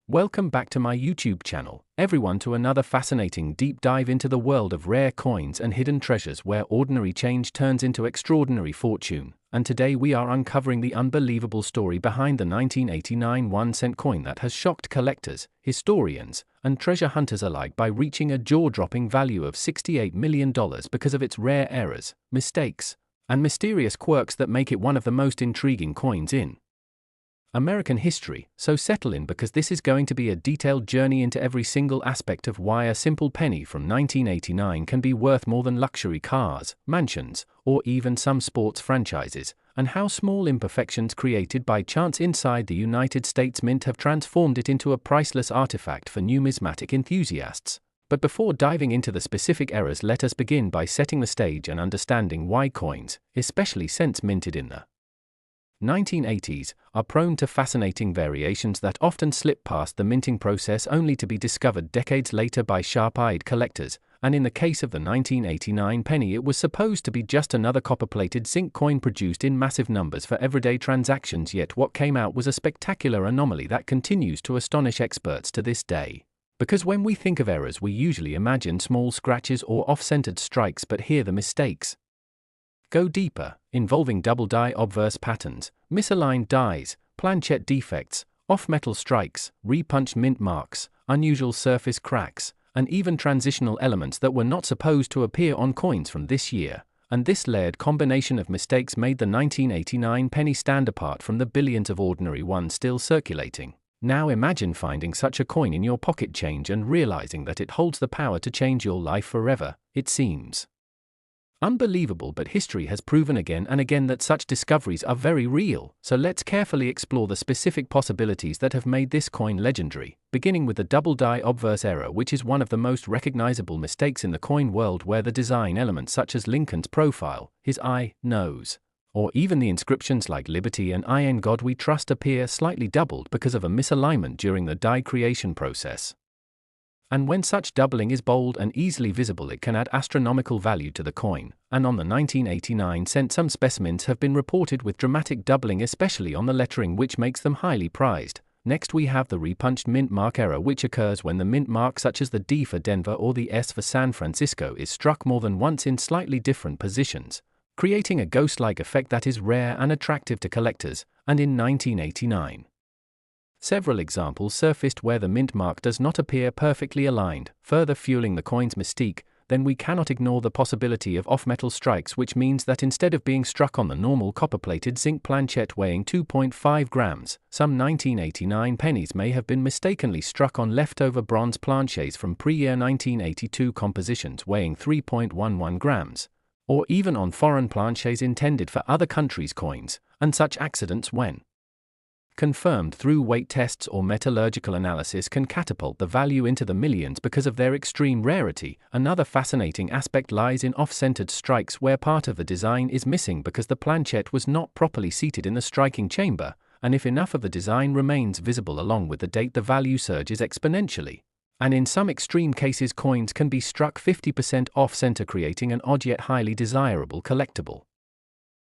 Welcome back to my YouTube channel, everyone, to another fascinating deep dive into the world of rare coins and hidden treasures where ordinary change turns into extraordinary fortune. And today we are uncovering the unbelievable story behind the 1989 1-cent coin that has shocked collectors, historians, and treasure hunters alike by reaching a jaw-dropping value of $68 million because of its rare errors, mistakes, and mysterious quirks that make it one of the most intriguing coins in American history. So settle in, because this is going to be a detailed journey into every single aspect of why a simple penny from 1989 can be worth more than luxury cars, mansions, or even some sports franchises, and how small imperfections created by chance inside the United States Mint have transformed it into a priceless artifact for numismatic enthusiasts. But before diving into the specific errors, let us begin by setting the stage and understanding why coins, especially cents minted in the 1980s, are prone to fascinating variations that often slip past the minting process only to be discovered decades later by sharp-eyed collectors. And in the case of the 1989 penny, it was supposed to be just another copper-plated zinc coin produced in massive numbers for everyday transactions, yet what came out was a spectacular anomaly that continues to astonish experts to this day. Because when we think of errors, we usually imagine small scratches or off-centered strikes, but here the mistakes go deeper, involving double die obverse patterns, misaligned dies, planchette defects, off-metal strikes, repunched mint marks, unusual surface cracks, and even transitional elements that were not supposed to appear on coins from this year. And this layered combination of mistakes made the 1989 penny stand apart from the billions of ordinary ones still circulating. Now imagine finding such a coin in your pocket change and realizing that it holds the power to change your life forever. It seems unbelievable, but history has proven again and again that such discoveries are very real. So let's carefully explore the specific possibilities that have made this coin legendary, beginning with the double die obverse error, which is one of the most recognizable mistakes in the coin world, where the design elements such as Lincoln's profile, his eye, nose, or even the inscriptions like Liberty and I in God We Trust appear slightly doubled because of a misalignment during the die creation process. And when such doubling is bold and easily visible, it can add astronomical value to the coin. And on the 1989 cent, some specimens have been reported with dramatic doubling, especially on the lettering, which makes them highly prized. Next we have the repunched mint mark error, which occurs when the mint mark such as the D for Denver or the S for San Francisco is struck more than once in slightly different positions, creating a ghost-like effect that is rare and attractive to collectors. And in 1989, several examples surfaced where the mint mark does not appear perfectly aligned, further fueling the coin's mystique. Then we cannot ignore the possibility of off-metal strikes, which means that instead of being struck on the normal copper-plated zinc planchette weighing 2.5 grams, some 1989 pennies may have been mistakenly struck on leftover bronze planchets from pre-year 1982 compositions weighing 3.11 grams, or even on foreign planchets intended for other countries' coins. And such accidents, when confirmed through weight tests or metallurgical analysis, can catapult the value into the millions because of their extreme rarity. Another fascinating aspect lies in off-centered strikes, where part of the design is missing because the planchette was not properly seated in the striking chamber, and if enough of the design remains visible along with the date, the value surges exponentially. And in some extreme cases, coins can be struck 50% off-center, creating an odd yet highly desirable collectible.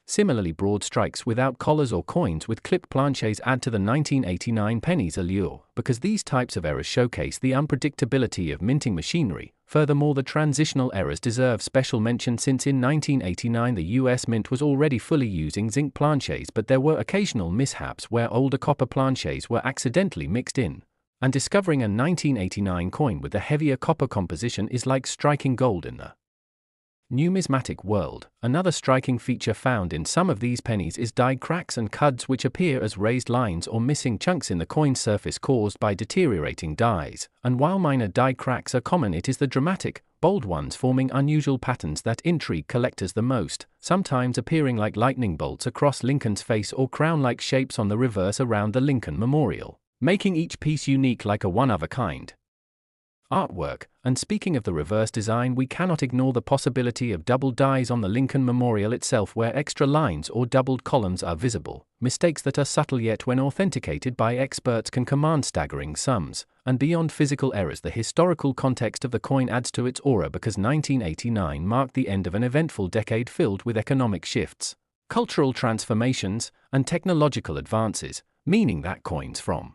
Similarly, broad strikes without collars or coins with clipped planchets add to the 1989 penny's allure, because these types of errors showcase the unpredictability of minting machinery. Furthermore, the transitional errors deserve special mention, since in 1989 the US Mint was already fully using zinc planchets, but there were occasional mishaps where older copper planchets were accidentally mixed in. And discovering a 1989 coin with a heavier copper composition is like striking gold in the numismatic world. Another striking feature found in some of these pennies is die cracks and cuds, which appear as raised lines or missing chunks in the coin surface caused by deteriorating dies. And while minor die cracks are common, it is the dramatic, bold ones forming unusual patterns that intrigue collectors the most, sometimes appearing like lightning bolts across Lincoln's face or crown-like shapes on the reverse around the Lincoln Memorial, making each piece unique like a one-of-a-kind artwork. And speaking of the reverse design, we cannot ignore the possibility of double dies on the Lincoln Memorial itself, where extra lines or doubled columns are visible, mistakes that are subtle yet when authenticated by experts can command staggering sums. And beyond physical errors, the historical context of the coin adds to its aura, because 1989 marked the end of an eventful decade filled with economic shifts, cultural transformations, and technological advances, meaning that coins from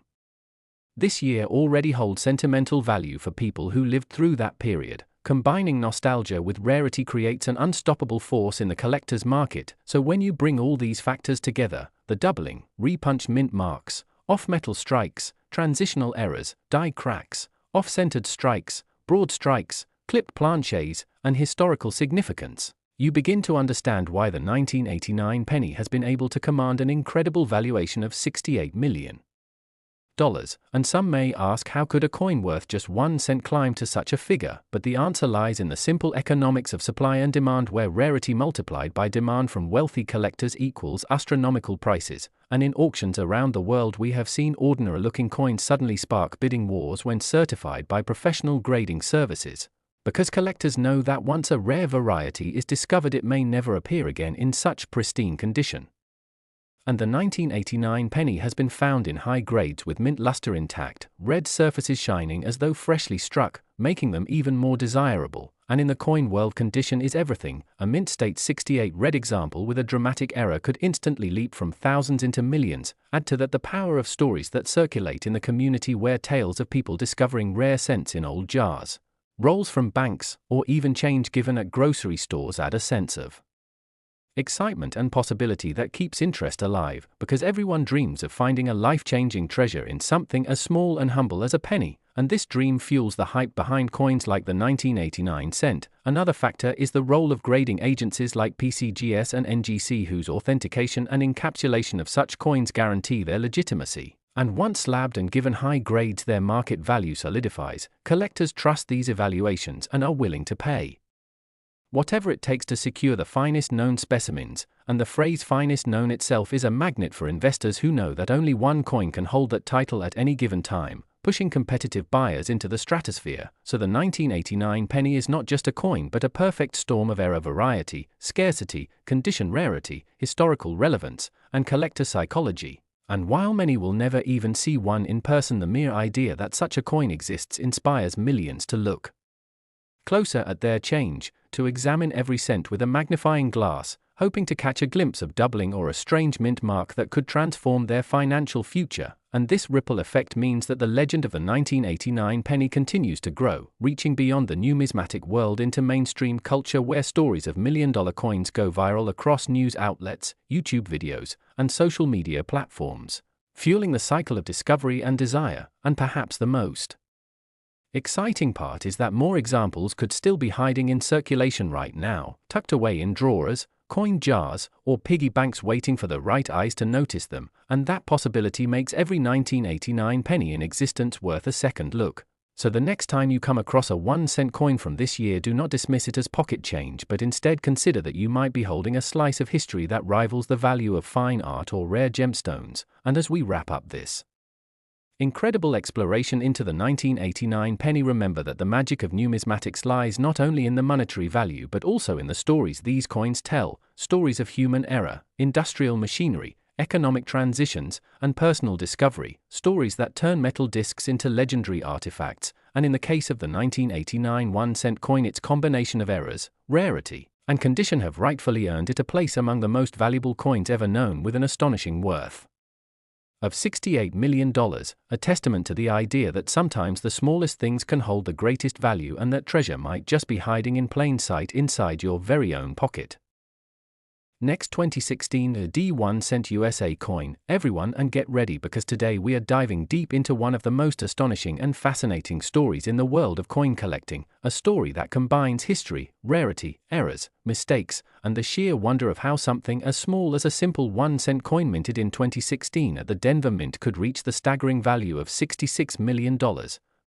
This year already holds sentimental value for people who lived through that period. Combining nostalgia with rarity creates an unstoppable force in the collector's market. So when you bring all these factors together, the doubling, repunched mint marks, off-metal strikes, transitional errors, die cracks, off-centered strikes, broad strikes, clipped planchets, and historical significance, you begin to understand why the 1989 penny has been able to command an incredible valuation of $68 million. And some may ask, how could a coin worth just 1 cent climb to such a figure? But the answer lies in the simple economics of supply and demand, where rarity multiplied by demand from wealthy collectors equals astronomical prices. And in auctions around the world, we have seen ordinary-looking coins suddenly spark bidding wars when certified by professional grading services. Because collectors know that once a rare variety is discovered, it may never appear again in such pristine condition. And the 1989 penny has been found in high grades with mint luster intact, red surfaces shining as though freshly struck, making them even more desirable. And in the coin world, condition is everything. A mint state 68 red example with a dramatic error could instantly leap from thousands into millions. Add to that the power of stories that circulate in the community, where tales of people discovering rare cents in old jars, rolls from banks, or even change given at grocery stores add a sense of excitement and possibility that keeps interest alive, because everyone dreams of finding a life-changing treasure in something as small and humble as a penny, and this dream fuels the hype behind coins like the 1989 cent. Another factor is the role of grading agencies like PCGS and NGC, whose authentication and encapsulation of such coins guarantee their legitimacy. And once slabbed and given high grades, their market value solidifies. Collectors trust these evaluations and are willing to pay whatever it takes to secure the finest known specimens, and the phrase finest known itself is a magnet for investors who know that only one coin can hold that title at any given time, pushing competitive buyers into the stratosphere. So the 1989 penny is not just a coin but a perfect storm of error, variety, scarcity, condition, rarity, historical relevance, and collector psychology. And while many will never even see one in person, the mere idea that such a coin exists inspires millions to look closer at their change, to examine every cent with a magnifying glass, hoping to catch a glimpse of doubling or a strange mint mark that could transform their financial future. And this ripple effect means that the legend of the 1989 penny continues to grow, reaching beyond the numismatic world into mainstream culture, where stories of million-dollar coins go viral across news outlets, YouTube videos, and social media platforms, fueling the cycle of discovery and desire. And perhaps the most exciting part is that more examples could still be hiding in circulation right now, tucked away in drawers, coin jars, or piggy banks, waiting for the right eyes to notice them. And that possibility makes every 1989 penny in existence worth a second look. So the next time you come across a 1-cent coin from this year, do not dismiss it as pocket change, but instead consider that you might be holding a slice of history that rivals the value of fine art or rare gemstones. And as we wrap up this incredible exploration into the 1989 penny, remember that the magic of numismatics lies not only in the monetary value but also in the stories these coins tell, stories of human error, industrial machinery, economic transitions, and personal discovery, stories that turn metal discs into legendary artifacts. And in the case of the 1989 1-cent coin, its combination of errors, rarity, and condition have rightfully earned it a place among the most valuable coins ever known, with an astonishing worth of $68 million, a testament to the idea that sometimes the smallest things can hold the greatest value, and that treasure might just be hiding in plain sight inside your very own pocket. Next, 2016 D1 cent USA coin, everyone, and get ready, because today we are diving deep into one of the most astonishing and fascinating stories in the world of coin collecting, a story that combines history, rarity, errors, mistakes, and the sheer wonder of how something as small as a simple 1-cent coin minted in 2016 at the Denver Mint could reach the staggering value of $66 million,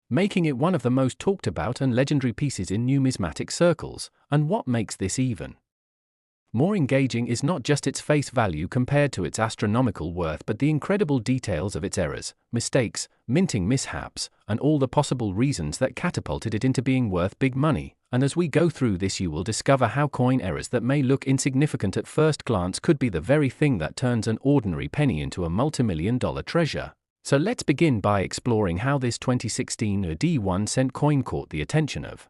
making it one of the most talked about and legendary pieces in numismatic circles. And what makes this even more engaging is not just its face value compared to its astronomical worth, but the incredible details of its errors, mistakes, minting mishaps, and all the possible reasons that catapulted it into being worth big money. And as we go through this, you will discover how coin errors that may look insignificant at first glance could be the very thing that turns an ordinary penny into a multimillion-dollar treasure. So let's begin by exploring how this 2016 D1 cent coin caught the attention of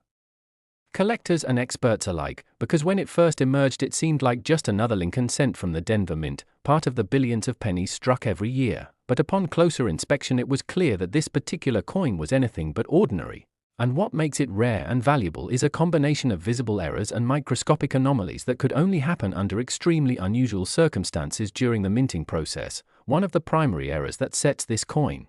Collectors and experts alike, because when it first emerged it seemed like just another Lincoln cent from the Denver Mint, part of the billions of pennies struck every year. But upon closer inspection it was clear that this particular coin was anything but ordinary. And what makes it rare and valuable is a combination of visible errors and microscopic anomalies that could only happen under extremely unusual circumstances during the minting process. One of the primary errors that sets this coin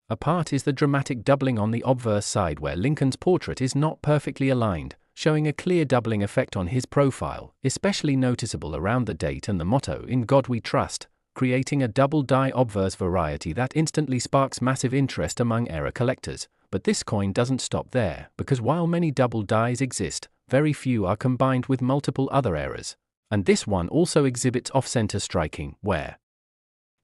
apart is the dramatic doubling on the obverse side, where Lincoln's portrait is not perfectly aligned, showing a clear doubling effect on his profile, especially noticeable around the date and the motto "In God We Trust," creating a double die obverse variety that instantly sparks massive interest among error collectors. But this coin doesn't stop there, because while many double dies exist, very few are combined with multiple other errors. And this one also exhibits off-center striking, where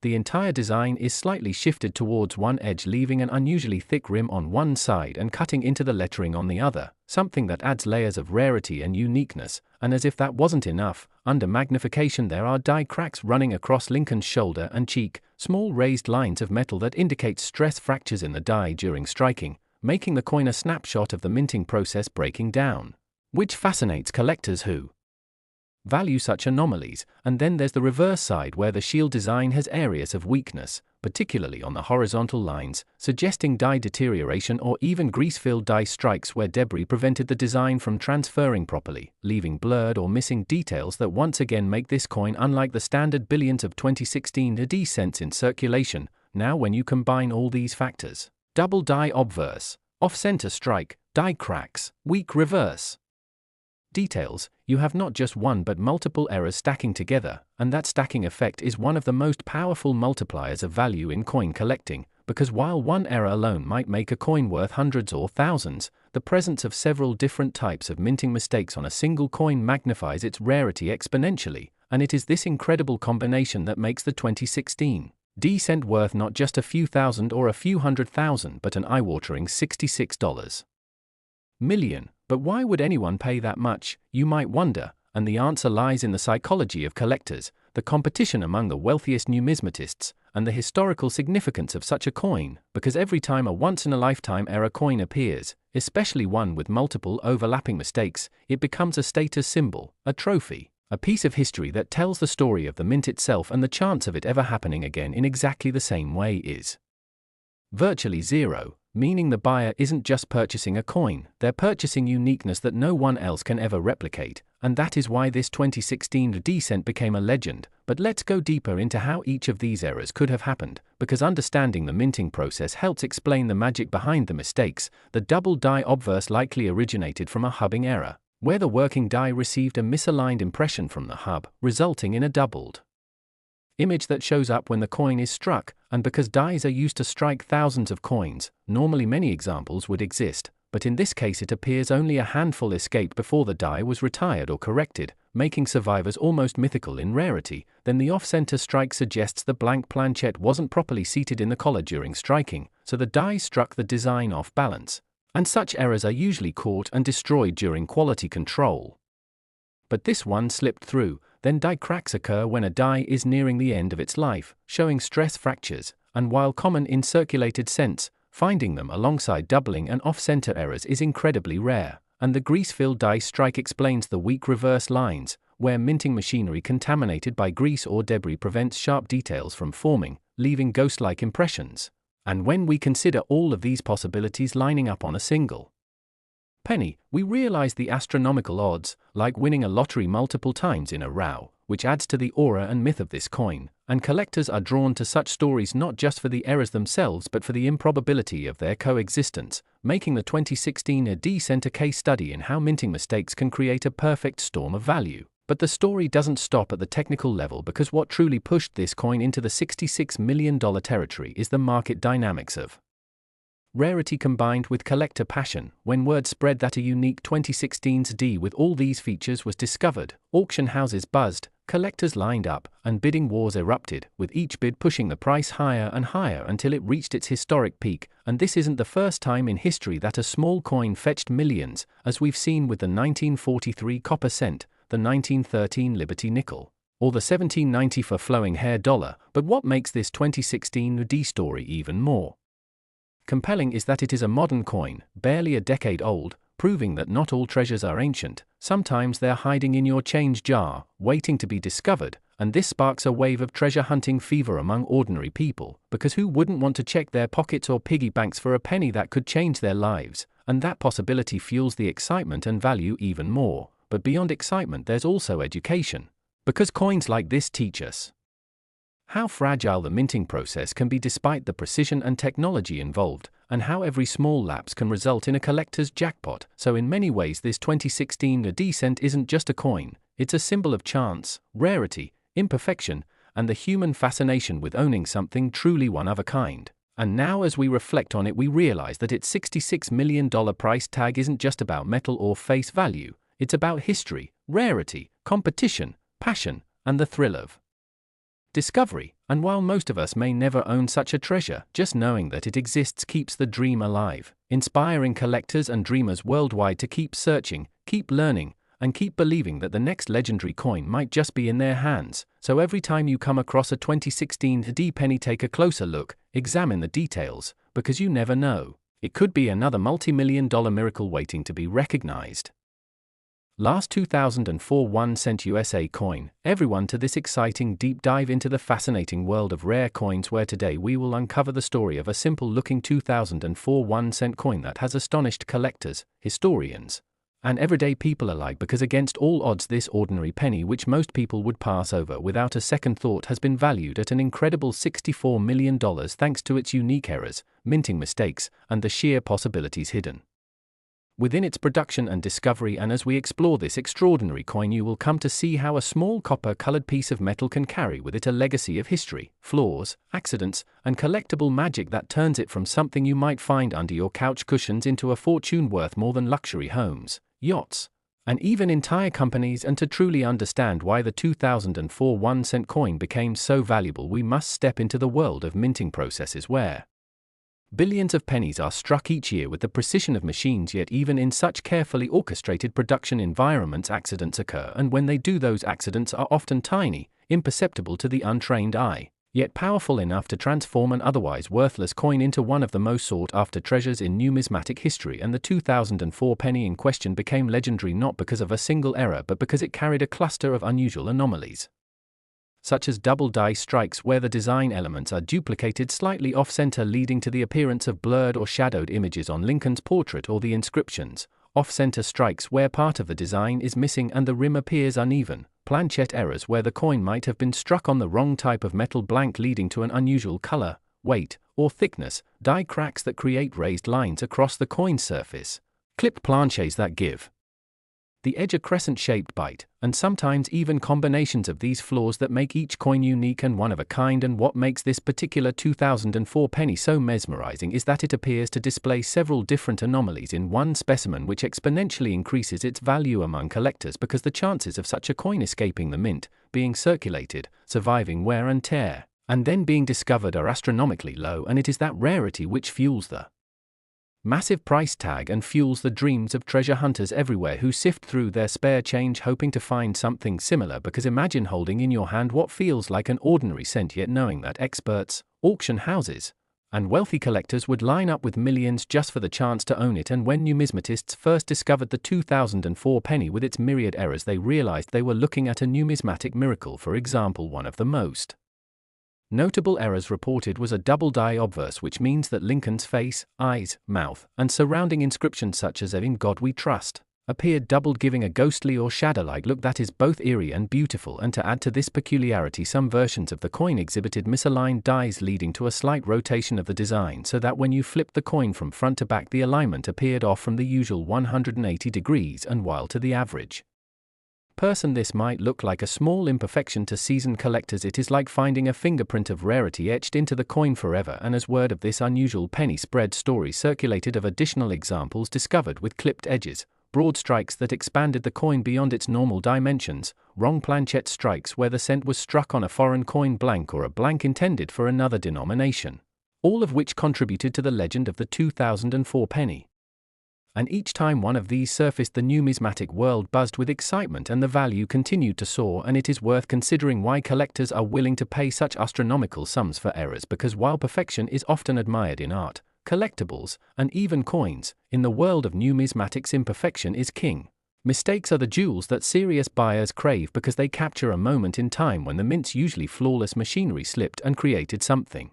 the entire design is slightly shifted towards one edge, leaving an unusually thick rim on one side and cutting into the lettering on the other, something that adds layers of rarity and uniqueness. And as if that wasn't enough, under magnification there are die cracks running across Lincoln's shoulder and cheek, small raised lines of metal that indicate stress fractures in the die during striking, making the coin a snapshot of the minting process breaking down, which fascinates collectors who value such anomalies. And then there's the reverse side, where the shield design has areas of weakness, particularly on the horizontal lines, suggesting die deterioration or even grease-filled die strikes where debris prevented the design from transferring properly, leaving blurred or missing details that once again make this coin unlike the standard billions of 2016 AD cents in circulation. Now when you combine all these factors, double die obverse, off-center strike, die cracks, weak reverse details, you have not just one but multiple errors stacking together, and that stacking effect is one of the most powerful multipliers of value in coin collecting, because while one error alone might make a coin worth hundreds or thousands, the presence of several different types of minting mistakes on a single coin magnifies its rarity exponentially, and it is this incredible combination that makes the 2016 D cent worth not just a few thousand or a few hundred thousand but an eye-watering $66 million. But why would anyone pay that much, you might wonder, and the answer lies in the psychology of collectors, the competition among the wealthiest numismatists, and the historical significance of such a coin, because every time a once-in-a-lifetime error coin appears, especially one with multiple overlapping mistakes, it becomes a status symbol, a trophy, a piece of history that tells the story of the mint itself, and the chance of it ever happening again in exactly the same way is virtually zero. Meaning the buyer isn't just purchasing a coin, they're purchasing uniqueness that no one else can ever replicate, and that is why this 2016 D cent became a legend. But let's go deeper into how each of these errors could have happened, because understanding the minting process helps explain the magic behind the mistakes. The double die obverse likely originated from a hubbing error, where the working die received a misaligned impression from the hub, resulting in a doubled image that shows up when the coin is struck. And because dies are used to strike thousands of coins, normally many examples would exist, but in this case it appears only a handful escaped before the die was retired or corrected, making survivors almost mythical in rarity. Then the off-center strike suggests the blank planchette wasn't properly seated in the collar during striking, so the die struck the design off balance, and such errors are usually caught and destroyed during quality control. But this one slipped through. Then die cracks occur when a die is nearing the end of its life, showing stress fractures, and while common in circulated cents, finding them alongside doubling and off-center errors is incredibly rare. And the grease-filled die strike explains the weak reverse lines, where minting machinery contaminated by grease or debris prevents sharp details from forming, leaving ghost-like impressions. And when we consider all of these possibilities lining up on a single penny, we realize the astronomical odds, like winning a lottery multiple times in a row, which adds to the aura and myth of this coin. And collectors are drawn to such stories not just for the errors themselves but for the improbability of their coexistence, making the 2016 D cent a case study in how minting mistakes can create a perfect storm of value. But the story doesn't stop at the technical level, because what truly pushed this coin into the $66 million territory is the market dynamics of rarity combined with collector passion. When word spread that a unique 2016's D with all these features was discovered, auction houses buzzed, collectors lined up, and bidding wars erupted, with each bid pushing the price higher and higher until it reached its historic peak. And this isn't the first time in history that a small coin fetched millions, as we've seen with the 1943 copper cent, the 1913 Liberty nickel, or the 1794 flowing hair dollar. But what makes this 2016 D story even more compelling is that it is a modern coin, barely a decade old, proving that not all treasures are ancient. Sometimes they're hiding in your change jar, waiting to be discovered, and this sparks a wave of treasure hunting fever among ordinary people, because who wouldn't want to check their pockets or piggy banks for a penny that could change their lives? And that possibility fuels the excitement and value even more. But beyond excitement, there's also education, because coins like this teach us how fragile the minting process can be despite the precision and technology involved, and how every small lapse can result in a collector's jackpot. So in many ways this 2016 AD cent isn't just a coin, it's a symbol of chance, rarity, imperfection, and the human fascination with owning something truly one of a kind. And now as we reflect on it, we realize that its $66 million price tag isn't just about metal or face value, it's about history, rarity, competition, passion, and the thrill of discovery. And while most of us may never own such a treasure, just knowing that it exists keeps the dream alive, inspiring collectors and dreamers worldwide to keep searching, keep learning, and keep believing that the next legendary coin might just be in their hands. So every time you come across a 2016 AD penny, take a closer look, examine the details, because you never know. It could be another multi-million-dollar miracle waiting to be recognized. Last 2004 1 cent USA coin. Everyone to this exciting deep dive into the fascinating world of rare coins, where today we will uncover the story of a simple-looking 2004 1 cent coin that has astonished collectors, historians, and everyday people alike, because against all odds this ordinary penny, which most people would pass over without a second thought, has been valued at an incredible $64 million thanks to its unique errors, minting mistakes, and the sheer possibilities hidden within its production and discovery. And as we explore this extraordinary coin, you will come to see how a small copper-colored piece of metal can carry with it a legacy of history, flaws, accidents, and collectible magic that turns it from something you might find under your couch cushions into a fortune worth more than luxury homes, yachts, and even entire companies. And to truly understand why the 2004 1 cent coin became so valuable, we must step into the world of minting processes, where billions of pennies are struck each year with the precision of machines. Yet even in such carefully orchestrated production environments, accidents occur, and when they do, those accidents are often tiny, imperceptible to the untrained eye, yet powerful enough to transform an otherwise worthless coin into one of the most sought-after treasures in numismatic history. And the 2004 penny in question became legendary not because of a single error, but because it carried a cluster of unusual anomalies, such as double die strikes where the design elements are duplicated slightly off-center, leading to the appearance of blurred or shadowed images on Lincoln's portrait, or the inscriptions, off-center strikes where part of the design is missing and the rim appears uneven, planchet errors where the coin might have been struck on the wrong type of metal blank, leading to an unusual color, weight, or thickness, die cracks that create raised lines across the coin's surface, clipped planchets that give the edge a crescent-shaped bite, and sometimes even combinations of these flaws that make each coin unique and one of a kind. And what makes this particular 2004 penny so mesmerizing is that it appears to display several different anomalies in one specimen, which exponentially increases its value among collectors, because the chances of such a coin escaping the mint, being circulated, surviving wear and tear, and then being discovered are astronomically low. And it is that rarity which fuels the massive price tag and fuels the dreams of treasure hunters everywhere who sift through their spare change hoping to find something similar. Because imagine holding in your hand what feels like an ordinary cent, yet knowing that experts, auction houses, and wealthy collectors would line up with millions just for the chance to own it. And when numismatists first discovered the 2004 penny with its myriad errors, they realized they were looking at a numismatic miracle. For example, one of the most notable errors reported was a double die obverse, which means that Lincoln's face, eyes, mouth, and surrounding inscriptions such as "In God We Trust" appeared doubled, giving a ghostly or shadow-like look that is both eerie and beautiful. And to add to this peculiarity, some versions of the coin exhibited misaligned dies, leading to a slight rotation of the design, so that when you flipped the coin from front to back, the alignment appeared off from the usual 180 degrees. And while to the average person this might look like a small imperfection, to seasoned collectors it is like finding a fingerprint of rarity etched into the coin forever. And as word of this unusual penny spread, stories circulated of additional examples discovered with clipped edges, broad strikes that expanded the coin beyond its normal dimensions, wrong planchet strikes where the cent was struck on a foreign coin blank or a blank intended for another denomination, all of which contributed to the legend of the 2004 penny. And each time one of these surfaced, the numismatic world buzzed with excitement and the value continued to soar. And it is worth considering why collectors are willing to pay such astronomical sums for errors, because while perfection is often admired in art, collectibles, and even coins. In the world of numismatics, imperfection is king. Mistakes are the jewels that serious buyers crave because they capture a moment in time when the mint's usually flawless machinery slipped and created something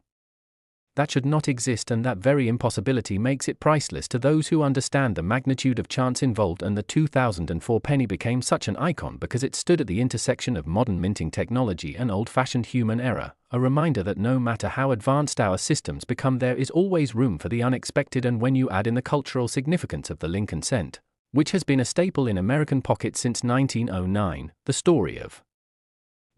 that should not exist, and that very impossibility makes it priceless to those who understand the magnitude of chance involved. And the 2004 penny became such an icon because it stood at the intersection of modern minting technology and old-fashioned human error, a reminder that no matter how advanced our systems become, there is always room for the unexpected. And when you add in the cultural significance of the Lincoln cent, which has been a staple in American pockets since 1909, the story of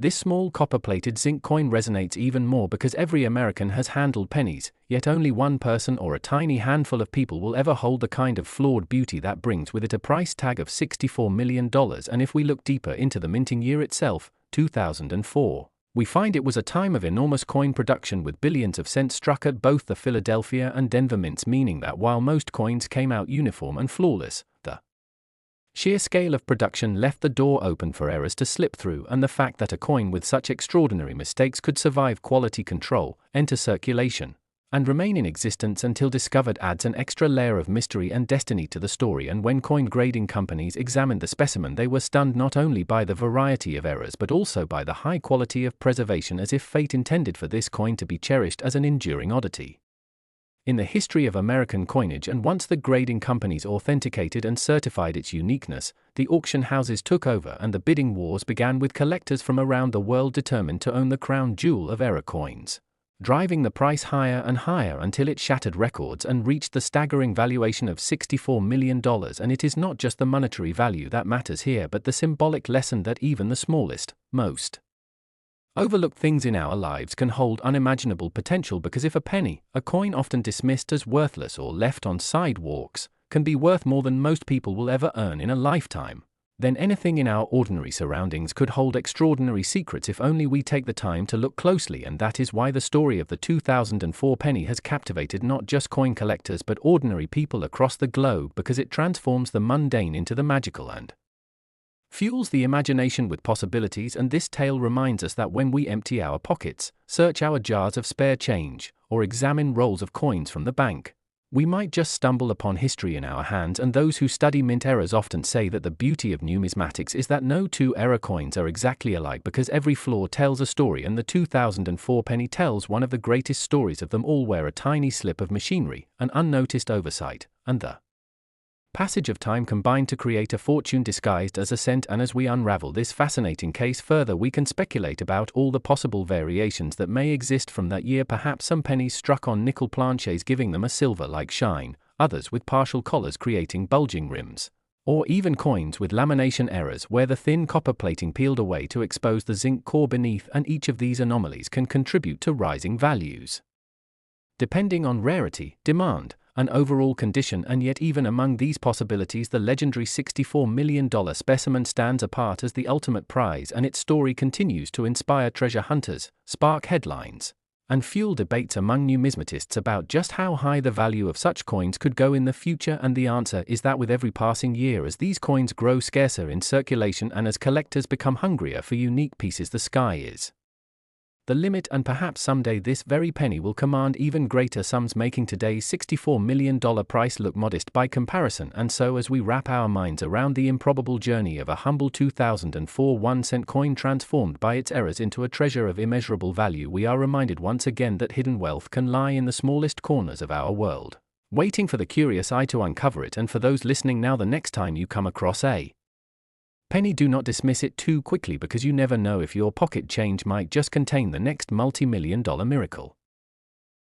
this small copper-plated zinc coin resonates even more because every American has handled pennies, yet only one person or a tiny handful of people will ever hold the kind of flawed beauty that brings with it a price tag of $64 million. And if we look deeper into the minting year itself, 2004, we find it was a time of enormous coin production with billions of cents struck at both the Philadelphia and Denver mints, meaning that while most coins came out uniform and flawless, the sheer scale of production left the door open for errors to slip through. And the fact that a coin with such extraordinary mistakes could survive quality control, enter circulation, and remain in existence until discovered adds an extra layer of mystery and destiny to the story. And when coin grading companies examined the specimen, they were stunned not only by the variety of errors but also by the high quality of preservation, as if fate intended for this coin to be cherished as an enduring oddity in the history of American coinage. And once the grading companies authenticated and certified its uniqueness, the auction houses took over and the bidding wars began, with collectors from around the world determined to own the crown jewel of error coins, driving the price higher and higher until it shattered records and reached the staggering valuation of $64 million. And it is not just the monetary value that matters here, but the symbolic lesson that even the smallest, most overlooked things in our lives can hold unimaginable potential. Because if a penny, a coin often dismissed as worthless or left on sidewalks, can be worth more than most people will ever earn in a lifetime, then anything in our ordinary surroundings could hold extraordinary secrets if only we take the time to look closely. And that is why the story of the 2004 penny has captivated not just coin collectors but ordinary people across the globe, because it transforms the mundane into the magical and fuels the imagination with possibilities. And this tale reminds us that when we empty our pockets, search our jars of spare change, or examine rolls of coins from the bank, we might just stumble upon history in our hands. And those who study mint errors often say that the beauty of numismatics is that no two error coins are exactly alike, because every flaw tells a story. And the 2004 penny tells one of the greatest stories of them all, where a tiny slip of machinery, an unnoticed oversight, and the passage of time combined to create a fortune disguised as a cent. And as we unravel this fascinating case further, we can speculate about all the possible variations that may exist from that year. Perhaps some pennies struck on nickel planchets giving them a silver-like shine, others with partial collars creating bulging rims, or even coins with lamination errors where the thin copper plating peeled away to expose the zinc core beneath. And each of these anomalies can contribute to rising values, depending on rarity, demand, and overall condition. And yet even among these possibilities, the legendary $64 million specimen stands apart as the ultimate prize, and its story continues to inspire treasure hunters, spark headlines, and fuel debates among numismatists about just how high the value of such coins could go in the future. And the answer is that with every passing year, as these coins grow scarcer in circulation and as collectors become hungrier for unique pieces, the sky is the limit. And perhaps someday this very penny will command even greater sums, making today's $64 million price look modest by comparison. And so as we wrap our minds around the improbable journey of a humble 2004 1-cent coin transformed by its errors into a treasure of immeasurable value, we are reminded once again that hidden wealth can lie in the smallest corners of our world, waiting for the curious eye to uncover it. And for those listening now, the next time you come across a penny, do not dismiss it too quickly, because you never know if your pocket change might just contain the next multi-million-dollar miracle.